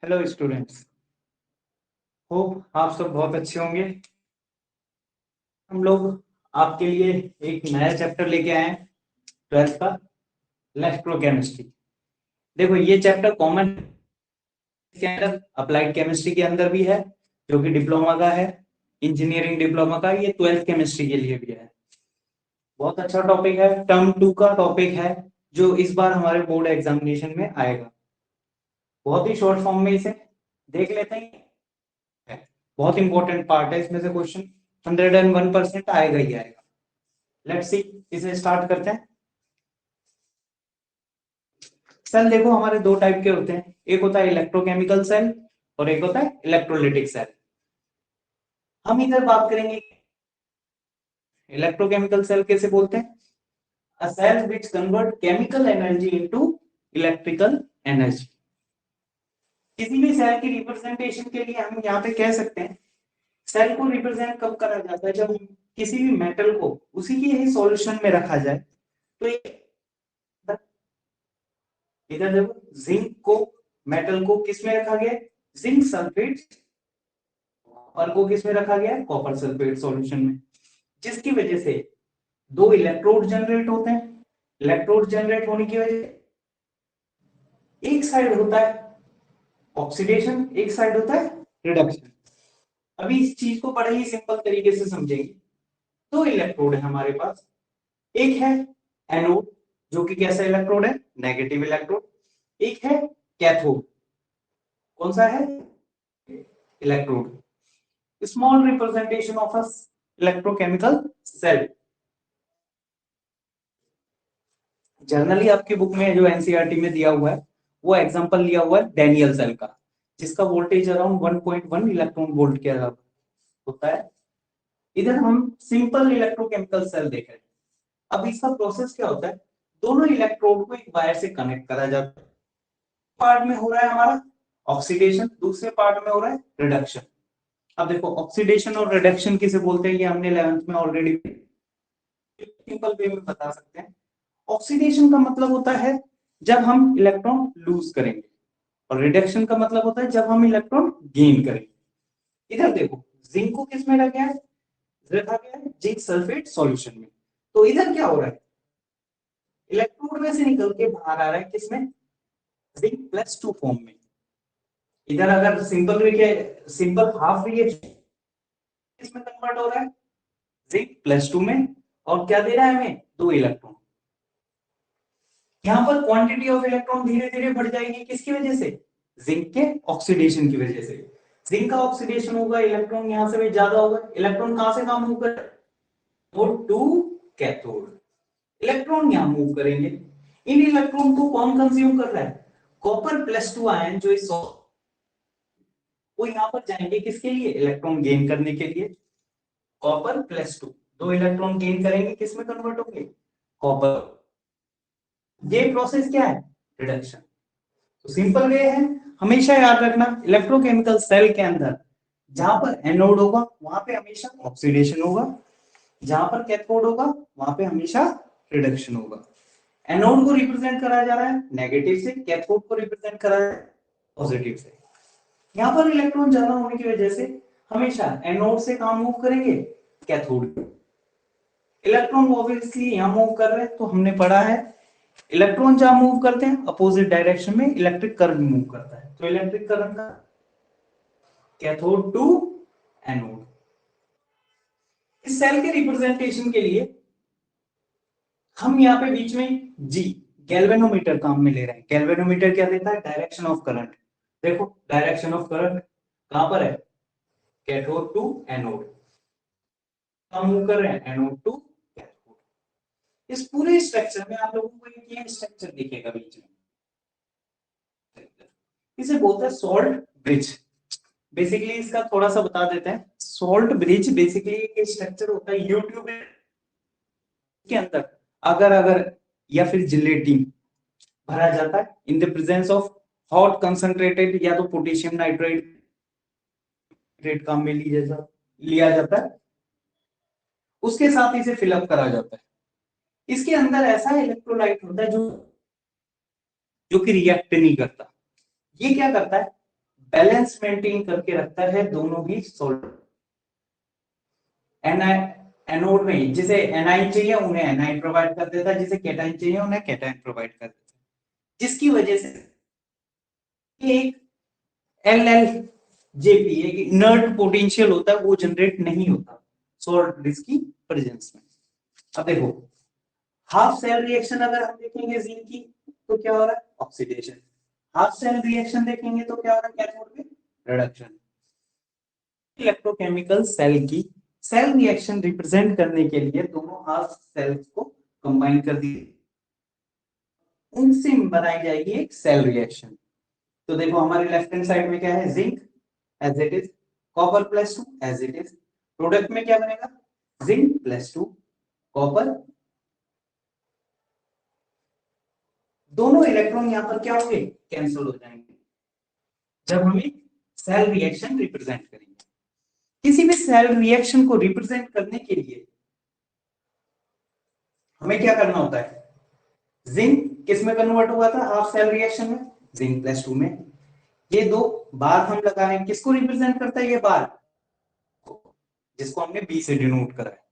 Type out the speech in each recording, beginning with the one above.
Hello students. Hope आप सब बहुत अच्छे होंगे। हम लोग आपके लिए एक नया चैप्टर लेके आए हैं, 12th का इलेक्ट्रोकेमिस्ट्री। देखो, ये चैप्टर कॉमन के अंदर अप्लाइड केमिस्ट्री के अंदर भी है, जो कि डिप्लोमा का है, इंजीनियरिंग डिप्लोमा का। ये 12th केमिस्ट्री के लिए भी है। बहुत अच्छा टॉपिक है, टर्म 2 का टॉपिक है, जो इस बार हमारे बोर्ड एग्जामिनेशन में आएगा। बहुत ही शॉर्ट फॉर्म में इसे देख लेते हैं। बहुत इंपॉर्टेंट पार्ट है, इसमें से क्वेश्चन 101% आएगा ही आएगा। लेट्स सी, इसे स्टार्ट करते हैं। सेल देखो, हमारे दो टाइप के होते हैं, एक होता है इलेक्ट्रोकेमिकल सेल और एक होता है इलेक्ट्रोलिटिक सेल। हम इधर बात करेंगे इलेक्ट्रोकेमिकल सेल कैसे बोलते हैं। A cell which convert chemical energy into electrical energy. किसी भी सेल की रिप्रेजेंटेशन के लिए हम यहाँ पे कह सकते हैं, सेल को रिप्रेजेंट कब करा जाता है, जब किसी भी मेटल को उसी के ही सॉल्यूशन में रखा जाए। तो इधर देखो, जिंक को, मेटल को किस में रखा गया, जिंक सल्फेट, और को किस में रखा गया, कॉपर सल्फेट सॉल्यूशन में, जिसकी वजह से दो इलेक्ट्रोड जनरेट होते हैं। इलेक्ट्रोड जनरेट होने की वजह, एक साइड होता है ऑक्सीडेशन, एक साइड होता है रिडक्शन। अभी इस चीज को बड़े ही सिंपल तरीके से समझेंगे। दो इलेक्ट्रोड है हमारे पास, एक है एनोड, जो कि कैसा इलेक्ट्रोड है, नेगेटिव इलेक्ट्रोड। एक है कैथोड, कौन सा है, electrode. Small representation of a electrochemical cell. Generally आपकी बुक में जो एनसीईआरटी में दिया हुआ है, वो एग्जांपल लिया हुआ है डैनियल सेल का, जिसका वोल्टेज अराउंड 1.1 इलेक्ट्रॉन वोल्ट के होता है। इधर हम सिंपल इलेक्ट्रोकेमिकल सेल देख रहे हैं। अब इसका प्रोसेस क्या होता है, दोनों इलेक्ट्रोड को एक वायर से कनेक्ट करा जाता है। पार्ट में हो रहा है हमारा ऑक्सीडेशन, दूसरे पार्ट में हो रहा है रिडक्शन। अब देखो, ऑक्सीडेशन और रिडक्शन किसे बोलते हैं, ये हमने 11th में ऑलरेडी सिंपल वे में बता सकते हैं। ऑक्सीडेशन का मतलब होता है जब हम इलेक्ट्रॉन लूज करेंगे, और रिडक्शन का मतलब होता है जब हम इलेक्ट्रॉन गेन करेंगे। इधर देखो, जिंक को किस में रखा है, रखा गया है जिंक सल्फेट सॉल्यूशन में। तो इधर क्या हो रहा है, इलेक्ट्रोड में से निकल के बाहर आ रहा है किसमें, जिंक प्लस 2 फॉर्म में। इधर अगर सिंपल हाफ रिएक्शन किसमें कन्वर्ट हो रहा है, जिंक प्लस 2 में, और क्या दे रहा है हमें, दो इलेक्ट्रॉन। यहाँ पर क्वांटिटी ऑफ इलेक्ट्रॉन धीरे धीरे बढ़ जाएगी, किसकी वजह से, जिंक के ऑक्सीडेशन की वजह से। जिंक का ऑक्सीडेशन होगा, इलेक्ट्रॉन यहाँ से भी ज्यादा होगा। इलेक्ट्रॉन कहां से कहां मूव कर, टू कैथोड। इलेक्ट्रॉन यहाँ मूव करेंगे। इन इलेक्ट्रॉन को कौन कंज्यूम कर रहा है, कॉपर प्लस 2 आयन जो इस, वो यहाँ पर जाएंगे किसके लिए, इलेक्ट्रॉन गेन करने के लिए। कॉपर प्लस 2, दो इलेक्ट्रॉन गेन करेंगे, किस में कन्वर्ट होंगे, कॉपर। ये प्रोसेस क्या है, रिडक्शन। तो सिंपल वे है, हमेशा याद रखना, इलेक्ट्रोकेमिकल सेल के अंदर जहां पर एनोड होगा वहां पे हमेशा ऑक्सीडेशन होगा, जहां पर कैथोड होगा वहां पे हमेशा रिडक्शन होगा। एनोड को रिप्रेजेंट कराया जा रहा है नेगेटिव से, कैथोड को रिप्रेजेंट कराया जा रहा है पॉजिटिव से। यहाँ पर इलेक्ट्रॉन ज्यादा होने की वजह से हमेशा एनोड से कहां मूव करेंगे, कैथोड। इलेक्ट्रॉन ऑब्वियसली यहाँ मूव कर रहे हैं, तो हमने पढ़ा है इलेक्ट्रॉन जहां मूव करते हैं अपोजिट डायरेक्शन में इलेक्ट्रिक करंट मूव करता है। तो इलेक्ट्रिक करंट का कैथोड टू एनोड। इस सेल के रिप्रेजेंटेशन के लिए हम यहाँ पे बीच में जी गैल्वेनोमीटर काम में ले रहे हैं। गैल्वेनोमीटर क्या देता है, डायरेक्शन ऑफ करंट। देखो, डायरेक्शन ऑफ करंट कहां पर है, कैथोड टू एनोड, हम मूव कर रहे हैं एनोड टू कैथोड। इस पूरे स्ट्रक्चर में आप लोगों को एक ये स्ट्रक्चर दिखेगा बीच में, इसे बोलते हैं सॉल्ट ब्रिज। बेसिकली इसका थोड़ा सा बता देते हैं। सॉल्ट ब्रिज बेसिकली एक स्ट्रक्चर होता है यूट्यूब के अंदर, अगर अगर या फिर जिलेटिन भरा जाता है in the presence of hot concentrated, या तो पोटेशियम नाइट्रेट काम में लिया जाता है, उसके साथ इसे फिलअप करा जाता है। इसके अंदर ऐसा इलेक्ट्रोलाइट होता है जो जो कि रिएक्ट नहीं करता। ये क्या करता है, बैलेंस मेंटेन करके रखता है दोनों ही सोल्यूशन। एनोड में जिसे एनाइन चाहिए उन्हें एनाइन प्रोवाइड कर देता है, जिसे कैटाइन चाहिए उन्हें कैटाइन प्रोवाइड कर देता है, जिसकी वजह से एक एलएलजेपी एक इनर्ट पोटेंशियल होता है वो जनरेट नहीं होता सॉल्ट ब्रिज की प्रेजेंस में। अब देखो हाफ सेल रिएक्शन अगर हम देखेंगे जिंक की तो क्या हो रहा है, ऑक्सीडेशन। हाफ सेल रिएक्शन देखेंगे तो क्या हो रहा है, कैथोड में रिडक्शन। इलेक्ट्रोकेमिकल सेल की सेल रिएक्शन रिप्रेजेंट करने के लिए दोनों हाफ सेल्स को कंबाइन कर दिए, उनसे बनाई जाएगी एक सेल रिएक्शन। तो देखो हमारे लेफ्ट हैंड साइड में क्या है, zinc as it is, copper plus 2 as it is, product में क्या बनेगा, जिंक प्लस 2 कॉपर। दोनों इलेक्ट्रॉन यहां पर क्या होंगे, कैंसिल हो जाएंगे जब हम एक सेल रिएक्शन रिप्रेजेंट करेंगे। किसी भी सेल रिएक्शन को रिप्रेजेंट करने के लिए हमें क्या करना होता है, जिंक किस में कन्वर्ट हुआ था हाफ सेल रिएक्शन में, जिंक प्लस 2 में। ये दो बार हम लगा रहे हैं, किसको रिप्रेजेंट करता है ये बार, जिसको हमने बी से डिनोट करा है।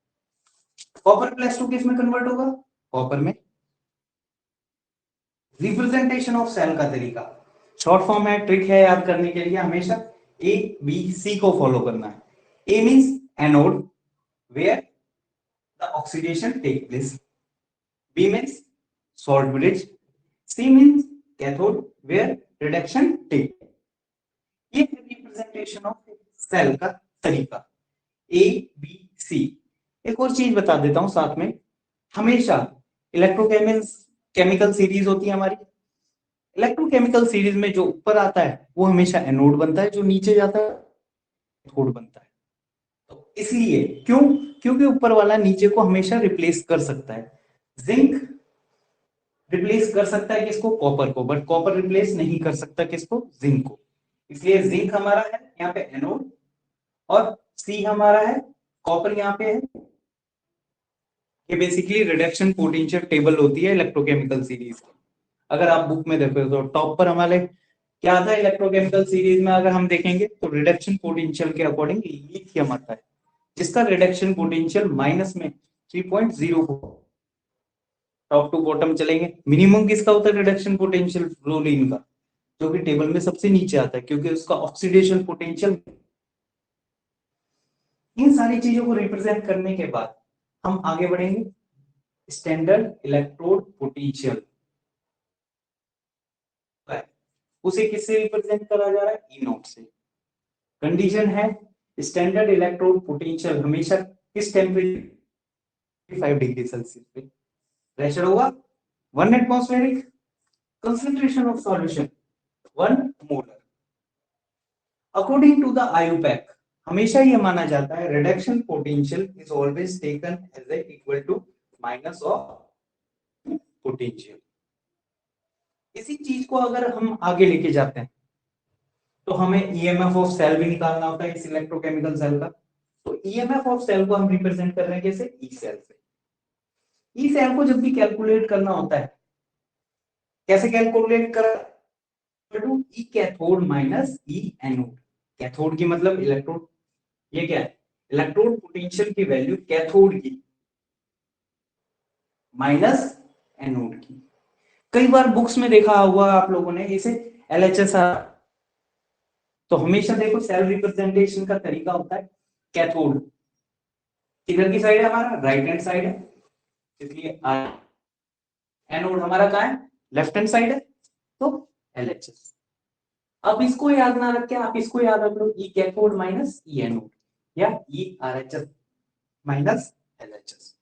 कॉपर प्लस 2 किस में कन्वर्ट होगा, कॉपर में। रिप्रेजेंटेशन ऑफ सेल का तरीका शॉर्ट फॉर्म है, ट्रिक है याद करने के लिए, हमेशा ए बी सी को फॉलो करना है। A means anode where the oxidation take place, B means salt bridge, C means cathode where reduction take. ये है रिप्रेजेंटेशन ऑफ सेल का तरीका, ए बी सी। एक और चीज बता देता हूं साथ में, हमेशा इलेक्ट्रोकेमिकल सीरीज होती है हमारी, इलेक्ट्रोकेमिकल सीरीज में जो ऊपर आता है वो हमेशा एनोड बनता है, जो नीचे जाता है कैथोड बनता है। तो इसलिए क्यों, क्योंकि ऊपर वाला नीचे को हमेशा रिप्लेस कर सकता है। जिंक रिप्लेस कर सकता है किसको, कॉपर को, बट कॉपर रिप्लेस नहीं कर सकता किसको, जिंक को। इसलिए जिंक हमारा है यहाँ पे एनोड और सी हमारा है कॉपर यहाँ पे है। ये बेसिकली रिडक्शन पोटेंशियल टेबल होती है इलेक्ट्रोकेमिकल सीरीज की। अगर आप बुक में देखो तो टॉप पर हमारे क्या था इलेक्ट्रोकेमिकल सीरीज में, अगर हम देखेंगे तो रिडक्शन पोटेंशियल के अकॉर्डिंग लिथियम आता है, जिसका रिडक्शन पोटेंशियल माइनस में 3.04। टॉप टू बॉटम चलेंगे, मिनिमम किसका होता है रिडक्शन पोटेंशियल, फ्लोरीन का, जो कि टेबल में सबसे नीचे आता है क्योंकि उसका ऑक्सीडेशन पोटेंशियल। इन सारी चीजों को रिप्रेजेंट करने के बाद हम आगे बढ़ेंगे, स्टैंडर्ड इलेक्ट्रोड पोटेंशियल उसे किससे रिप्रेजेंट करा जा रहा है, ई नॉट से। कंडीशन है स्टैंडर्ड इलेक्ट्रोड पोटेंशियल हमेशा किस टेम्परेचर 5 डिग्री सेल्सियस पे, प्रेशर होगा 1 atmospheric, concentration of solution 1 molar. According to the IUPAC हमेशा ये माना जाता है reduction potential is always taken as a equal to minus of potential. इसी चीज को अगर हम आगे लेके जाते हैं तो हमें ईएमएफ ऑफ सेल भी निकालना होता है इस इलेक्ट्रोकेमिकल सेल का। तो ईएमएफ ऑफ सेल को हम रिप्रेजेंट कर रहे हैं कैसे, ई सेल से। ई सेल को जब भी कैलकुलेट करना होता है, कैसे कैलकुलेट कर, ई cathode minus E anode. Cathode की मतलब इलेक्ट्रोड, ये क्या है, इलेक्ट्रोड पोटेंशियल की वैल्यू कैथोड की माइनस एनोड की। कई बार बुक्स में देखा हुआ आप लोगों ने इसे एलएचएसआर। तो हमेशा देखो सेल रिप्रेजेंटेशन का तरीका होता है कैथोड किधर की साइड है, हमारा राइट हैंड साइड है, इसलिए एनोड हमारा कहाँ है, लेफ्ट हैंड साइड है, तो एलएचएस। अब इसको याद ना रख के आप इसको याद रख लो, ई कैथोड माइनस ई एनोड या ई आरएचएस माइनस एलएचएस।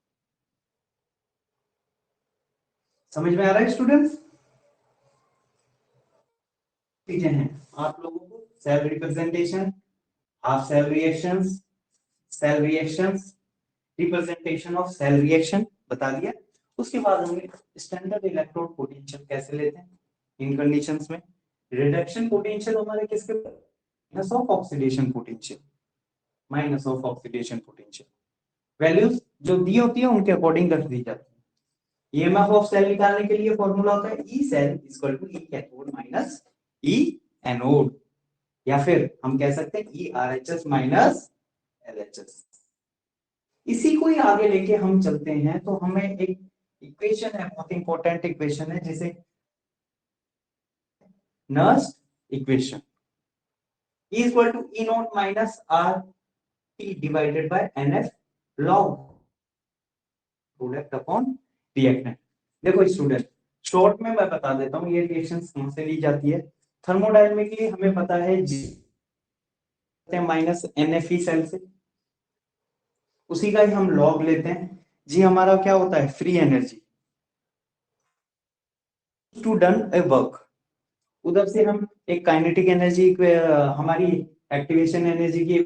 समझ में आ रहा है स्टूडेंट्स, चीजें हैं आप लोगों को, cell representation, half cell reactions, cell reactions, representation of cell reaction बता दिया। उसके बाद हमने स्टैंडर्ड इलेक्ट्रोड पोटेंशियल कैसे लेते हैं इन कंडीशंस में। रिडक्शन पोटेंशियल हमारे किसके, minus of oxidation potential, minus of oxidation potential values जो दी होती है उनके अकॉर्डिंग रख दी जाती है। ईएमएफ ऑफ सेल निकालने के लिए फॉर्मूला होता है E cell equal to E cathode minus E anode. या फिर हम कह सकते हैं ERHS माइनस LHS। इसी को ही आगे लेके हम चलते हैं तो हमें एक इक्वेशन है, बहुत इंपॉर्टेंट इक्वेशन है, जिसे Nernst equation, E equal to E not minus RT divided by NF log product upon reactant. देखो स्टूडेंट, शॉर्ट में मैं बता देता हूँ ये रिएक्शंस कहाँ से ली जाती है। थर्मोडायनेमिकली हमें पता है जी माइनस NFE सेल से, उसी का ही हम लॉग लेते हैं। जी हमारा क्या होता है, free energy to done a work. उधर से हम एक काइनेटिक एनर्जी हमारी एक्टिवेशन एनर्जी की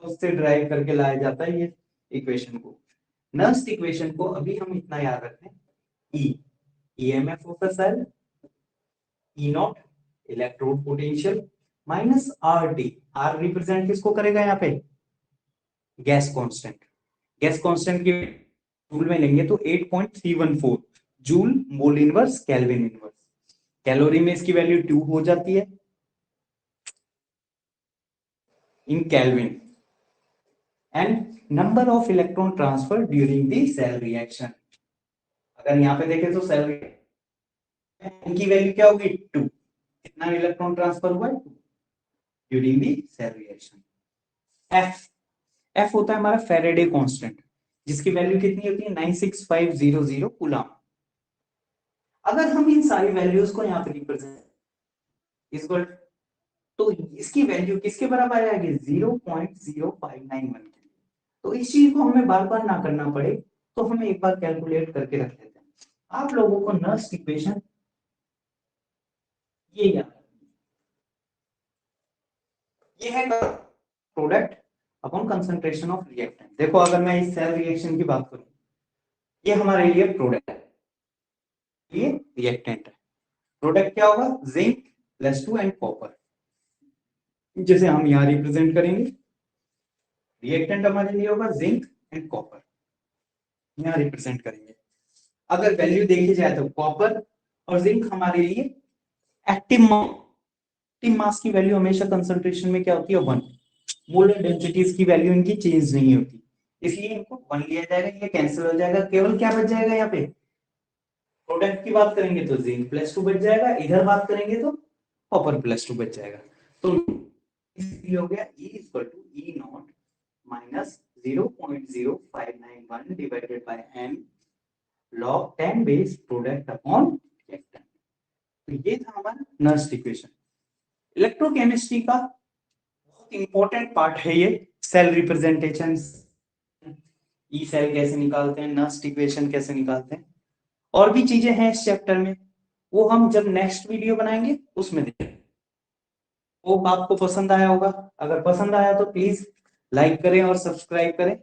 उससे ड्राइव करके लाया जाता है ये इक्वेशन को। नर्स्ट इक्वेशन को अभी हम इतना याद रखते हैं, E EMF of the cell, E not electrode potential minus RT। R represent किसको करेगा यहाँ पे, गैस कांस्टेंट। गैस कांस्टेंट की जूल में लेंगे तो 8.314 joule mole inverse kelvin inverse. Calorie में इसकी वैल्यू 2 हो जाती है in kelvin. And number of electron transfer during the cell reaction, अगर यहाँ पे देखें तो सेल की वैल्यू क्या होगी, 2। कितना इलेक्ट्रॉन ट्रांसफर हुआ है, 2 during the cell reaction. F होता है हमारा फेरेडे कांस्टेंट, जिसकी वैल्यू कितनी होती है, 96500 कूलम। अगर हम इन सारी वैल्यूज को यहाँ पे रिप्रेजेंट इक्वल, तो इसकी वैल्यू किसके बराबर आएगी, 0.0591 के। तो इस चीज को हमें बार बार ना करना पड़े तो हमें एक बार कैलकुलेट करके रख लेते हैं। आप लोगों को नर्स्ट इक्वेशन ये याद, ये है product upon concentration of reactant. देखो अगर मैं इस सेल रिएक्शन की बात करूं, ये हमारे लिए प्रोडक्ट है, ये रिएक्टेंट है। प्रोडक्ट क्या होगा, जिंक प्लस 2 एंड कॉपर, जैसे हम यहाँ रिप्रेजेंट करेंगे। रिएक्टेंट हमारे लिए होगा जिंक एंड कॉपर, यहाँ रिप्रेजेंट करेंगे। अगर वैल्यू देखी जाए तो कॉपर और जिंक हमारे लिए एक्टिव मास की वैल्यू हमेशा कंसंट्रेशन में क्या होती है, 1। मोलर डेंसिटीज की वैल्यू इनकी चेंज नहीं होती, इसलिए इनको 1 लिया जाएगा, ये कैंसिल हो जाएगा। केवल क्या बच जाएगा, यहाँ पे प्रोडक्ट की बात करेंगे तो जिंक प्लस 2 बच जाएगा, इधर बात करेंगे तो कॉपर प्लस 2 बच जाएगा। तो इसलिए हो गया E equal to E not minus 0.0591 divided by m log 10 base product upon reactant. तो ये था हमारा नर्स्ट इक्वेशन। इलेक्ट्रोकेमिस्ट्री का बहुत इंपॉर्टेंट पार्ट है ये, सेल रिप्रेजेंटेशन, ई सेल कैसे निकालते हैं, नर्स्ट इक्वेशन कैसे निकालते हैं, और भी चीजें हैं इस चैप्टर में, वो हम जब नेक्स्ट वीडियो बनाएंगे उसमें देखेंगे। वो आपको पसंद आया होगा, अगर पसंद आया तो प्लीज लाइक करें और सब्सक्राइब करें।